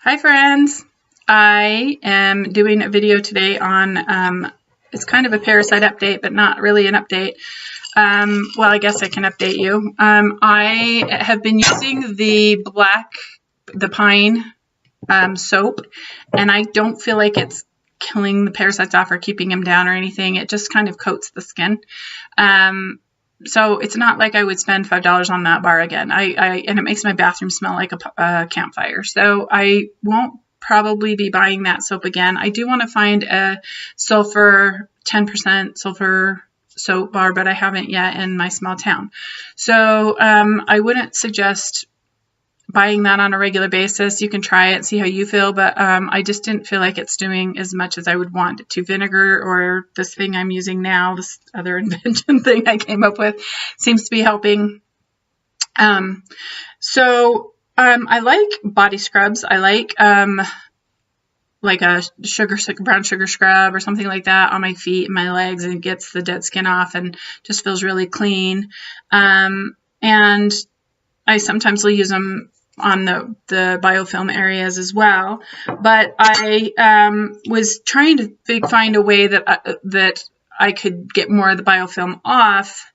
Hi friends, I am doing a video today on, it's kind of a Parasite update, but not really an update. Well, I guess I can update you. I have been using the pine soap, and I don't feel like it's killing the parasites off or keeping them down or anything. It just kind of coats the skin. So it's not like I would spend $5 on that bar again. And it makes my bathroom smell like a campfire. So I won't probably be buying that soap again. I do want to find a 10% sulfur soap bar, but I haven't yet in my small town. So I wouldn't suggest buying that on a regular basis. You can try it, see how you feel, but I just didn't feel like it's doing as much as I would want it to. Vinegar, or this thing I'm using now, this other invention thing I came up with, seems to be helping. I like body scrubs. I like a brown sugar scrub or something like that on my feet and my legs, and it gets the dead skin off and just feels really clean. And I sometimes will use them on the biofilm areas as well. But I was trying to find a way that I could get more of the biofilm off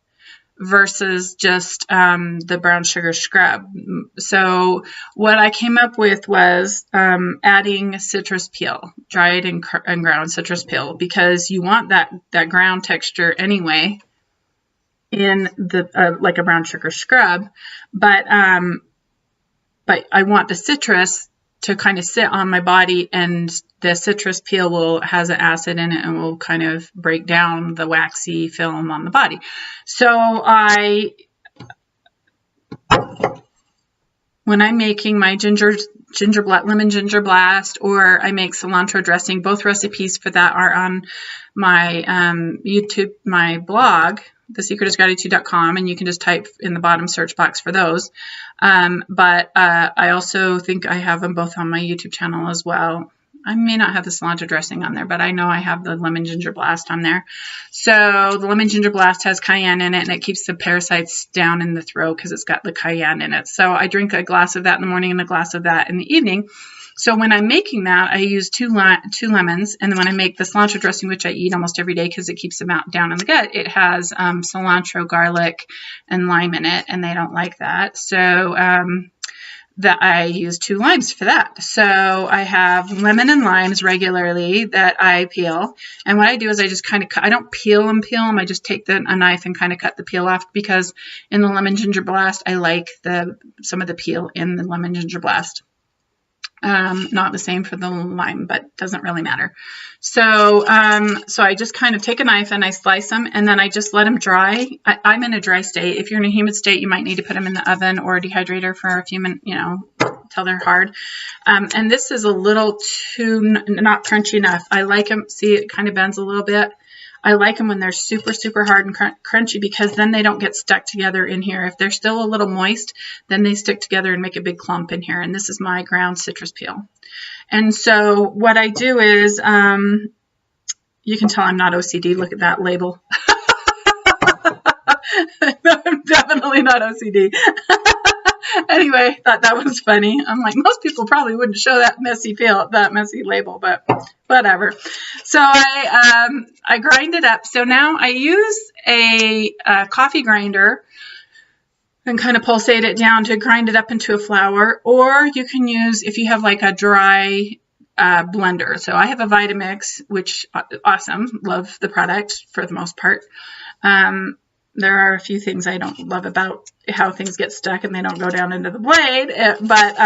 versus just the brown sugar scrub. So what I came up with was adding citrus peel, dried and ground citrus peel, because you want that ground texture anyway in the like a brown sugar scrub, but I want the citrus to kind of sit on my body, and the citrus peel has an acid in it and will kind of break down the waxy film on the body. So when I'm making my lemon ginger blast, or I make cilantro dressing, both recipes for that are on my YouTube, my blog, thesecretisgratitude.com, and you can just type in the bottom search box for those. But I also think I have them both on my YouTube channel as well. I may not have the cilantro dressing on there, but I know I have the lemon ginger blast on there. So the lemon ginger blast has cayenne in it, and it keeps the parasites down in the throat because it's got the cayenne in it. So I drink a glass of that in the morning and a glass of that in the evening. So when I'm making that, I use two lemons, and then when I make the cilantro dressing, which I eat almost every day because it keeps them down in the gut, it has cilantro, garlic, and lime in it, and they don't like that. So that I use 2 limes for that. So I have lemon and limes regularly that I peel, and what I do is I just kind of I don't peel them. I just take a knife and kind of cut the peel off, because in the lemon ginger blast, I like some of the peel in the lemon ginger blast. Not the same for the lime, but doesn't really matter. So I just kind of take a knife and I slice them, and then I just let them dry. I'm in a dry state. If you're in a humid state, you might need to put them in the oven or a dehydrator for a few minutes, till they're hard. And this is a little too not crunchy enough. I like them. See, it kind of bends a little bit. I like them when they're super, super hard and crunchy, because then they don't get stuck together in here. If they're still a little moist, then they stick together and make a big clump in here. And this is my ground citrus peel. And so what I do is, you can tell I'm not OCD. Look at that label. I'm definitely not OCD. Anyway, thought that was funny. I'm like, most people probably wouldn't show that messy label, but whatever. So I grind it up. So now I use a coffee grinder and kind of pulsate it down to grind it up into a flour, or you can use, if you have like a dry blender. So I have a Vitamix, which awesome. Love the product for the most part. There are a few things I don't love about how things get stuck and they don't go down into the blade, but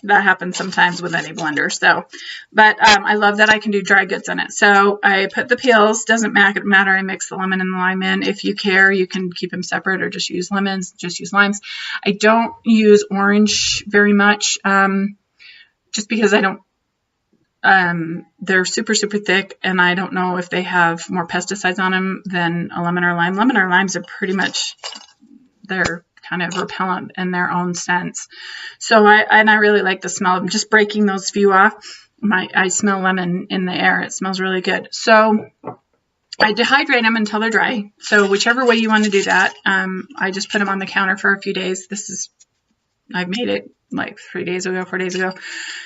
that happens sometimes with any blender. So, but I love that I can do dry goods in it. So I put the peels, doesn't matter. I mix the lemon and the lime in. If you care, you can keep them separate or just use lemons, just use limes. I don't use orange very much, just because I don't. They're super, super thick, and I don't know if they have more pesticides on them than a lemon or lime. Lemon or limes are pretty much, they're kind of repellent in their own sense. So I really like the smell of them. Just breaking those few off, I smell lemon in the air. It smells really good. So I dehydrate them until they're dry. So whichever way you want to do that, I just put them on the counter for a few days. I've made it like 4 days ago.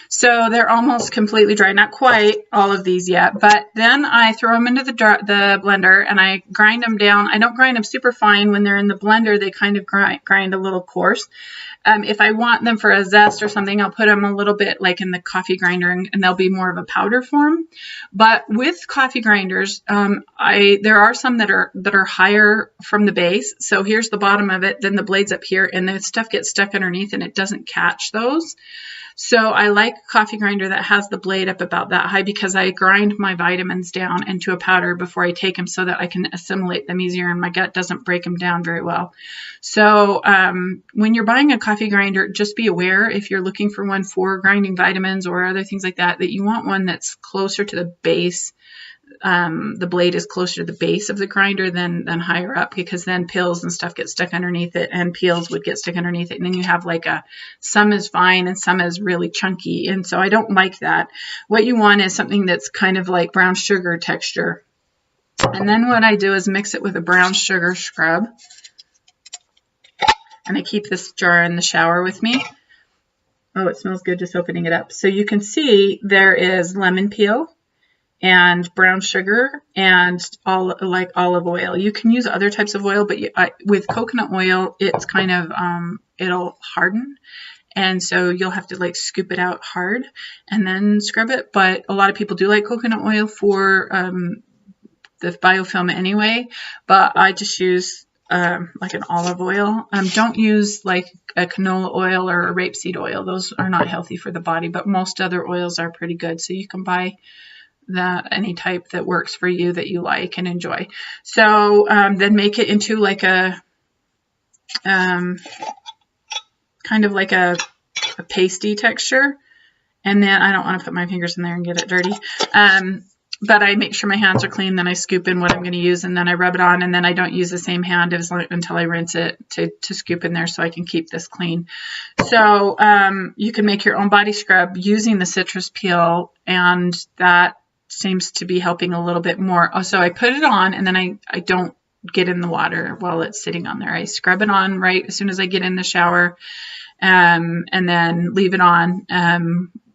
So they're almost completely dry. Not quite all of these yet, but then I throw them into the blender and I grind them down. I don't grind them super fine. When they're in the blender, they kind of grind a little coarse. If I want them for a zest or something, I'll put them a little bit like in the coffee grinder and they'll be more of a powder form. But with coffee grinders, there are some that are higher from the base. So here's the bottom of it, then the blade's up here, and the stuff gets stuck underneath and it doesn't catch those. So I like a coffee grinder that has the blade up about that high because I grind my vitamins down into a powder before I take them so that I can assimilate them easier and my gut doesn't break them down very well. So when you're buying a coffee grinder, just be aware if you're looking for one for grinding vitamins or other things like that, that you want one that's closer to the base. The blade is closer to the base of the grinder than higher up, because then pills and stuff get stuck underneath it and peels would get stuck underneath it. And then you have like some is fine and some is really chunky. And so I don't like that. What you want is something that's kind of like brown sugar texture. And then what I do is mix it with a brown sugar scrub. And I keep this jar in the shower with me. Oh, it smells good just opening it up. So you can see there is lemon peel and brown sugar and like olive oil. You can use other types of oil, but with coconut oil, it's kind of, it'll harden. And so you'll have to like scoop it out hard and then scrub it. But a lot of people do like coconut oil for the biofilm anyway, but I just use like an olive oil. Don't use like a canola oil or a rapeseed oil. Those are not healthy for the body, but most other oils are pretty good. So you can buy any type that works for you that you like and enjoy. So then make it into like a kind of like a pasty texture. And then I don't want to put my fingers in there and get it dirty. But I make sure my hands are clean. Then I scoop in what I'm going to use and then I rub it on. And then I don't use the same hand until I rinse it to scoop in there so I can keep this clean. So you can make your own body scrub using the citrus peel, and that seems to be helping a little bit more. So I put it on and then I don't get in the water while it's sitting on there. I scrub it on right as soon as I get in the shower, and then leave it on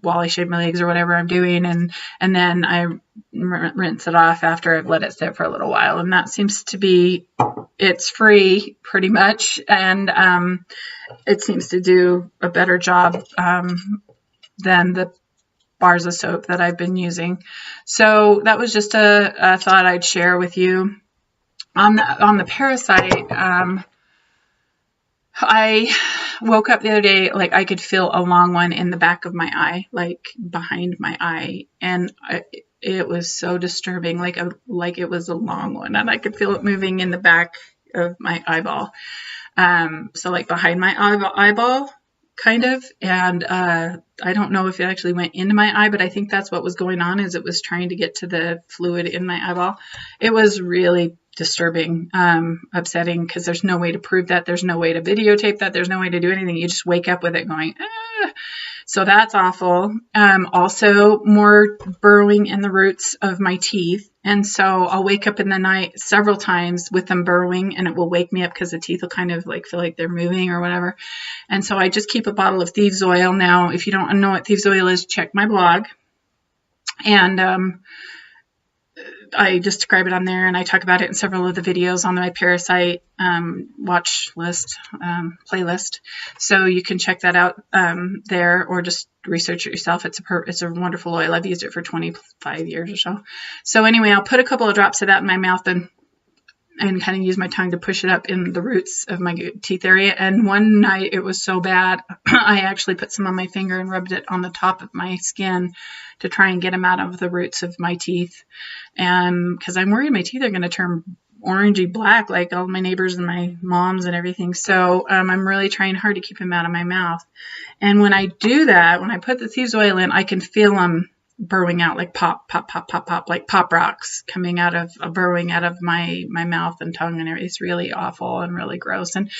while I shave my legs or whatever I'm doing, and then I rinse it off after I've let it sit for a little while. And that seems to be, it's free pretty much, and it seems to do a better job than the bars of soap that I've been using. So that was just a thought I'd share with you. On the Parasite, I woke up the other day, like I could feel a long one in the back of my eye, like behind my eye. And it was so disturbing, like it was a long one, and I could feel it moving in the back of my eyeball. So like behind my eyeball, kind of. And I don't know if it actually went into my eye, but I think that's what was going on, is it was trying to get to the fluid in my eyeball. It was really disturbing, upsetting, because there's no way to prove that. There's no way to videotape that. There's no way to do anything. You just wake up with it going, ah. So that's awful. Also more burrowing in the roots of my teeth. And so I'll wake up in the night several times with them burrowing, and it will wake me up because the teeth will kind of like feel like they're moving or whatever. And so I just keep a bottle of thieves oil. Now, if you don't know what thieves oil is, check my blog. And I just describe it on there, and I talk about it in several of the videos on my Parasite watch list, playlist. So you can check that out there, or just research it yourself. It's a wonderful oil. I've used it for 25 years or so. So anyway, I'll put a couple of drops of that in my mouth and kind of use my tongue to push it up in the roots of my teeth area. And one night it was so bad, I actually put some on my finger and rubbed it on the top of my skin to try and get them out of the roots of my teeth. And because I'm worried my teeth are going to turn orangey black like all my neighbors and my moms and everything. So I'm really trying hard to keep them out of my mouth. And when I do that, when I put the thieves oil in, I can feel them burrowing out, like pop, pop, pop, pop, pop, like pop rocks coming out of, burrowing out of my mouth and tongue and everything. It's really awful and really gross. And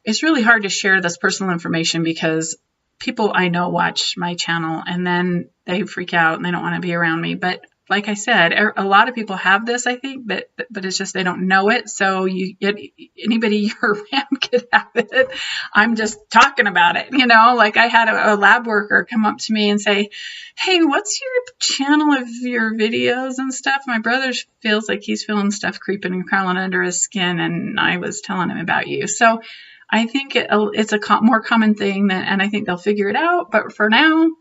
it's really hard to share this personal information because people I know watch my channel and then they freak out and they don't want to be around me. But like I said, a lot of people have this, I think, but it's just they don't know it. So anybody around could have it. I'm just talking about it, like I had a lab worker come up to me and say, hey, what's your channel of your videos and stuff? My brother feels like he's feeling stuff creeping and crawling under his skin, and I was telling him about you. So I think it's a more common thing, and I think they'll figure it out. But for now,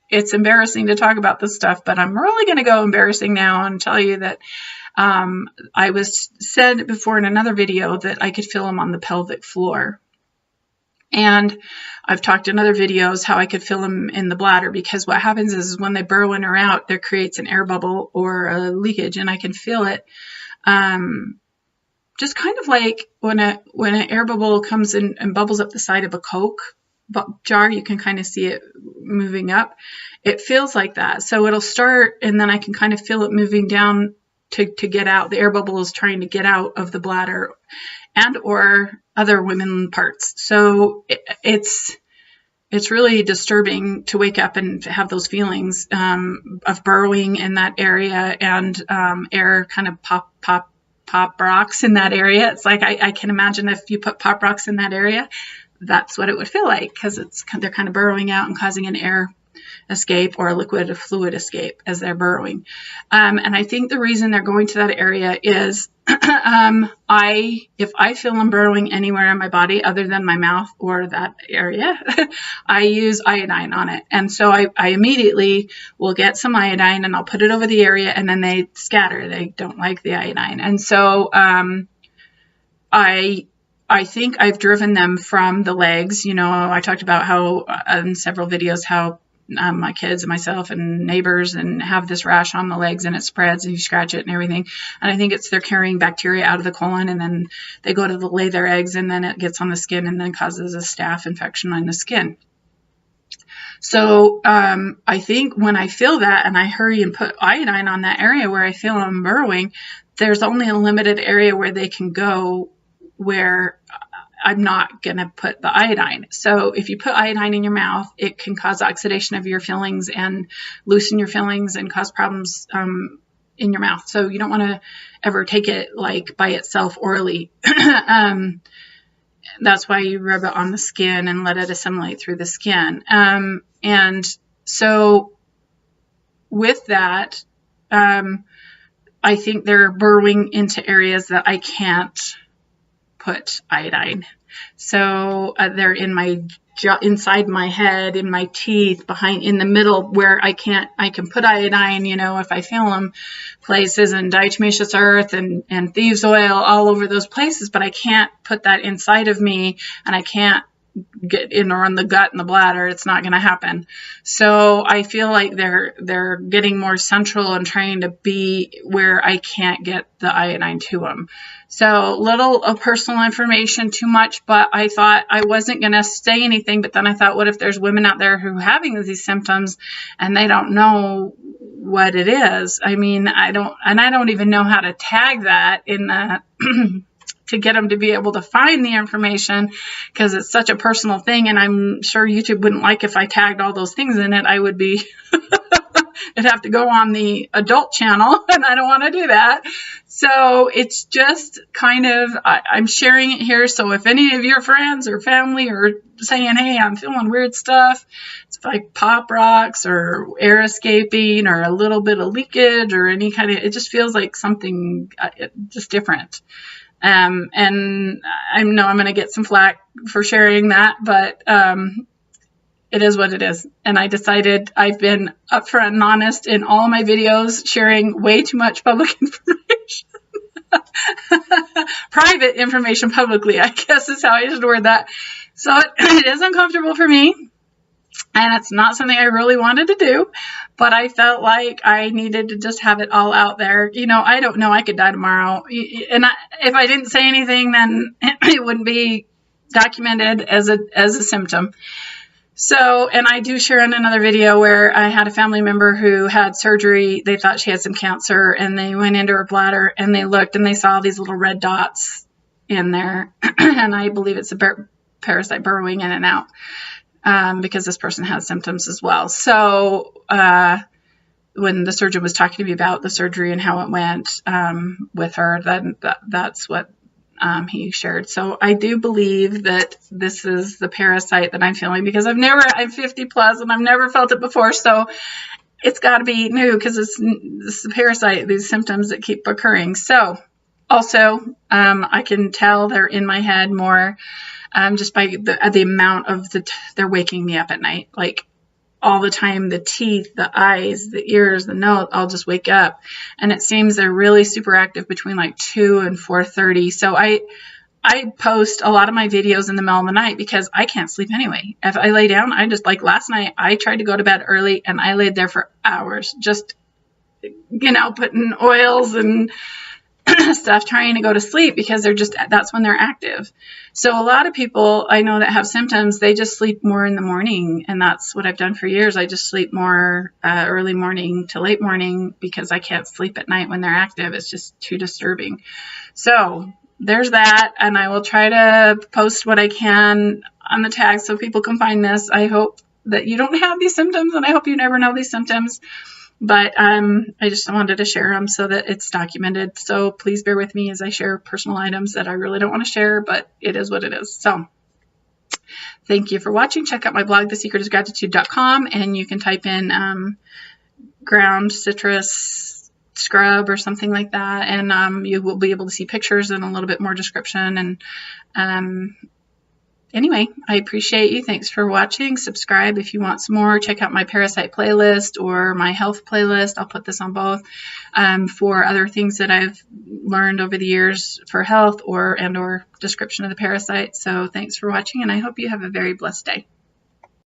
it's embarrassing to talk about this stuff, but I'm really going to go embarrassing now and tell you that I was said before in another video that I could feel them on the pelvic floor. And I've talked in other videos how I could feel them in the bladder, because what happens is when they burrow in or out, there creates an air bubble or a leakage, and I can feel it. Just kind of like when an air bubble comes in and bubbles up the side of a Coke jar, you can kind of see it moving up. It feels like that. So it'll start, and then I can kind of feel it moving down to get out. The air bubble is trying to get out of the bladder and or other women parts. So it's really disturbing to wake up and have those feelings of burrowing in that area, and air kind of pop rocks in that area. It's like I can imagine if you put pop rocks in that area, that's what it would feel like, because they're kind of burrowing out and causing an air escape or a liquid or fluid escape as they're burrowing. And I think the reason they're going to that area is if I feel them burrowing anywhere in my body other than my mouth or that area, I use iodine on it. And so I immediately will get some iodine and I'll put it over the area, and then they scatter. They don't like the iodine. And so I think I've driven them from the legs. I talked about how in several videos how my kids and myself and neighbors and have this rash on the legs, and it spreads and you scratch it and everything. And I think they're carrying bacteria out of the colon, and then they go to lay their eggs, and then it gets on the skin and then causes a staph infection on the skin. So I think when I feel that and I hurry and put iodine on that area where I feel them burrowing, there's only a limited area where they can go where I'm not going to put the iodine. So if you put iodine in your mouth, it can cause oxidation of your fillings and loosen your fillings and cause problems in your mouth. So you don't want to ever take it like by itself orally. That's why you rub it on the skin and let it assimilate through the skin. And so with that, I think they're burrowing into areas that I can't put iodine. So they're in my inside my head, in my teeth, in the middle where I can put iodine, if I feel them, places, and diatomaceous earth and thieves oil all over those places, but I can't put that inside of me, and I can't get in or on the gut and the bladder. It's not going to happen. So I feel like they're getting more central and trying to be where I can't get the iodine to them. So little personal information, too much, but I thought I wasn't going to say anything. But then I thought, what if there's women out there who are having these symptoms and they don't know what it is? I mean, I don't even know how to tag that in the to get them to be able to find the information, because it's such a personal thing. And I'm sure YouTube wouldn't like if I tagged all those things in it. I would be, it'd have to go on the adult channel, and I don't want to do that. So it's just kind of, I'm sharing it here. So if any of your friends or family are saying, hey, I'm feeling weird stuff, it's like pop rocks or air escaping or a little bit of leakage or any kind of, it just feels like something just different. And I know I'm going to get some flack for sharing that, but it is what it is. And I decided I've been upfront and honest in all my videos, sharing way too much public information. Private information publicly, I guess is how I should word that. So it is uncomfortable for me. And it's not something I really wanted to do, but I felt like I needed to just have it all out there. I don't know. I could die tomorrow. And if I didn't say anything, then it wouldn't be documented as a symptom. So, and I do share in another video where I had a family member who had surgery. They thought she had some cancer, and they went into her bladder and they looked and they saw these little red dots in there. And I believe it's a parasite burrowing in and out. Because this person has symptoms as well. So when the surgeon was talking to me about the surgery and how it went with her, that's what he shared. So I do believe that this is the parasite that I'm feeling, because I'm 50 plus and I've never felt it before. So it's got to be new, because it's the parasite, these symptoms that keep occurring. So also, I can tell they're in my head more just by the amount of they're waking me up at night, like all the time. The teeth, the eyes, the ears, the nose, I'll just wake up. And it seems they're really super active between like 2 and 4:30. So I post a lot of my videos in the middle of the night because I can't sleep anyway. If I lay down, I just, like last night, I tried to go to bed early and I laid there for hours, just, putting oils and stuff, trying to go to sleep, because that's when they're active. So a lot of people I know that have symptoms, they just sleep more in the morning. And that's what I've done for years. I just sleep more early morning to late morning, because I can't sleep at night when they're active. It's just too disturbing. So there's that. And I will try to post what I can on the tag so people can find this. I hope that you don't have these symptoms, and I hope you never know these symptoms. But I just wanted to share them so that it's documented. So please bear with me as I share personal items that I really don't want to share, but it is what it is. So thank you for watching. Check out my blog, thesecretisgratitude.com, and you can type in ground citrus scrub or something like that, and you will be able to see pictures and a little bit more description. And anyway, I appreciate you. Thanks for watching. Subscribe if you want some more. Check out my Parasite playlist or my health playlist. I'll put this on both for other things that I've learned over the years for health or description of the parasite. So thanks for watching, and I hope you have a very blessed day.